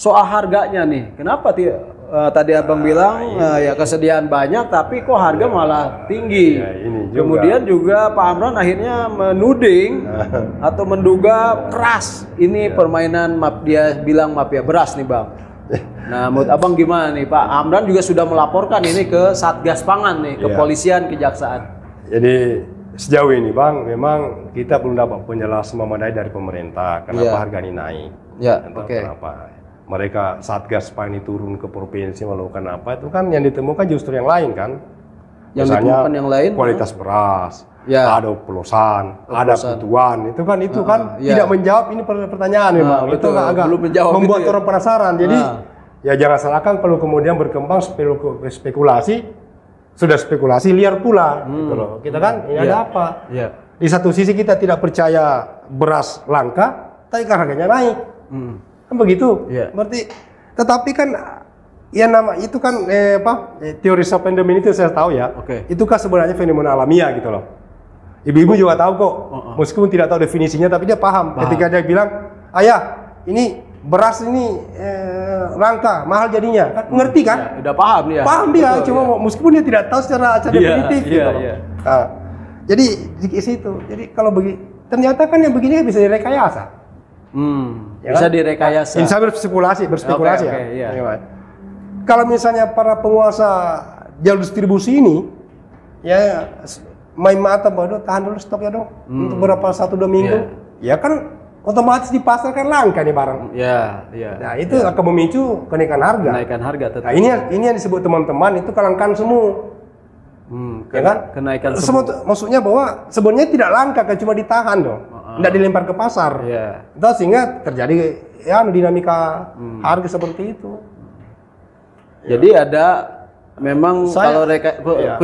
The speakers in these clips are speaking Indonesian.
soal harganya nih, kenapa tadi abang bilang ya kesediaan banyak, tapi kok harga malah tinggi. Ini juga. Kemudian juga Pak Amran akhirnya menuding atau menduga keras ini permainan dia bilang mafia beras nih bang. Nah, menurut abang gimana nih Pak Amran juga sudah melaporkan ini ke Satgas Pangan nih, kepolisian, kejaksaan. Jadi sejauh ini bang, memang kita belum dapat penjelasan memadai dari pemerintah kenapa harga ini naik. Kenapa mereka Satgas Pangan ini turun ke provinsi melakukan apa, itu kan yang ditemukan justru yang lain kan. Yang misalnya ditemukan yang lain kualitas beras, ada oplosan, ada kutuan, itu kan tidak menjawab ini pertanyaan memang. Itu agak membuat orang penasaran. Jadi ya jangan salahkan kalau kemudian berkembang spekulasi, sudah spekulasi liar pula gitu loh. Kita kan ini ada apa? Di satu sisi kita tidak percaya beras langka, tapi kan harganya naik. Kan begitu. Berarti tetapi kan ya nama itu kan teori pandemi itu saya tahu ya. Itu kan sebenarnya fenomena alamiah gitu loh. Ibu-ibu juga tahu kok. Meskipun tidak tahu definisinya tapi dia paham. Ketika dia bilang, "Ayah, ini beras ini langka, mahal jadinya." Kan ngerti kan? Udah paham dia. Paham dia, cuma meskipun dia tidak tahu secara definitif gitu. Nah, jadi di situ. Jadi kalau ternyata kan yang begini bisa direkayasa. Ya bisa kan? Direkayasa. Insya berspekulasi ya. Kalau misalnya para penguasa jalur distribusi ini, ya main mata bodoh, tahan dulu stop ya dong, untuk berapa 1-2 minggu, ya kan otomatis di pasar kan langka nih barang. Nah itu akan memicu kenaikan harga. Kenaikan harga. Nah ini yang disebut teman-teman itu kelangkaan semu. Ya kan? Kenaikan semu. Maksudnya bahwa sebenarnya tidak langka kan, cuma ditahan dong, tidak dilempar ke pasar. Itu sehingga terjadi ya dinamika harga seperti itu. Jadi ada memang kalau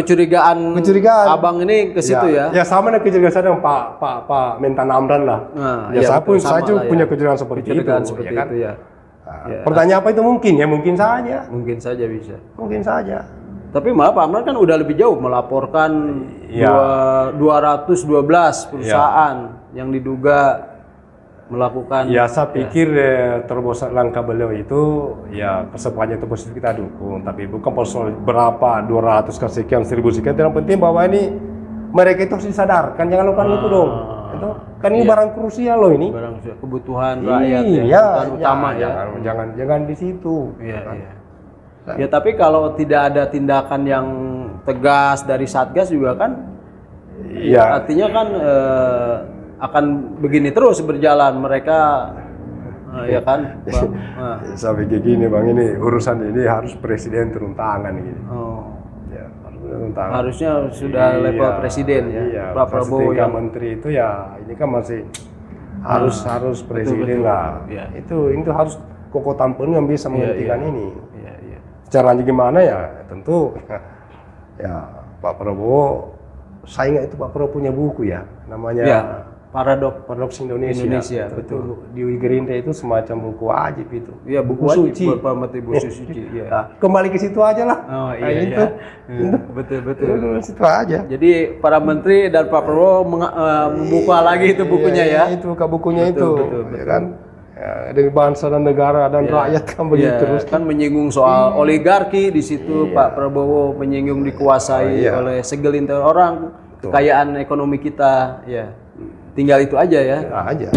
kecurigaan abang ini ke situ ya. Ya sama dengan kecurigaan saya dengan Pak Mentan Amran lah. Saya punya kecurigaan seperti itu. Pertanyaan apa itu mungkin? Ya mungkin saja. Mungkin saja bisa. Mungkin saja. Tapi malah Pak Amran kan udah lebih jauh melaporkan 212 perusahaan yang diduga melakukan. Ya saya pikir terobosan langkah beliau itu ya sepanjang itu positif kita dukung, tapi bukan persoal berapa 200 sekian 1000 sekian. Yang penting bahwa ini mereka itu harus disadarkan, jangan lakukan itu dong. Itu kan ini barang krusial loh ini. Barang kebutuhan rakyat kebutuhan utama ya. Jangan di situ. Ya tapi kalau tidak ada tindakan yang tegas dari Satgas juga kan, artinya kan akan begini terus berjalan mereka, ya kan bang? Saya pikir gini bang, ini urusan ini harus presiden turun tangan ini. Harusnya sudah level presiden ya. Pak Prabowo yang menteri itu ya ini kan masih harus presiden lah. Itu harus kokoh tampil yang bisa menghentikan ini. Caranya gimana ya tentu ya Pak Prabowo, saya ingat itu Pak Prabowo punya buku ya namanya Paradoks Indonesia. Betul. Di Gerindra itu semacam buku wajib itu. Iya, buku suci. Buku suci. Kembali ke situ aja lah. Betul. Situ aja. Jadi para menteri dan Pak Prabowo membuka lagi itu bukunya ya. Itu bukunya itu. Betul. Ya kan? Ya, dari bangsa dan negara dan rakyat kan begitu terus kan menyinggung soal oligarki di situ. Pak Prabowo menyinggung dikuasai oleh segelintir orang, kekayaan ekonomi kita tinggal itu aja ya. Aja.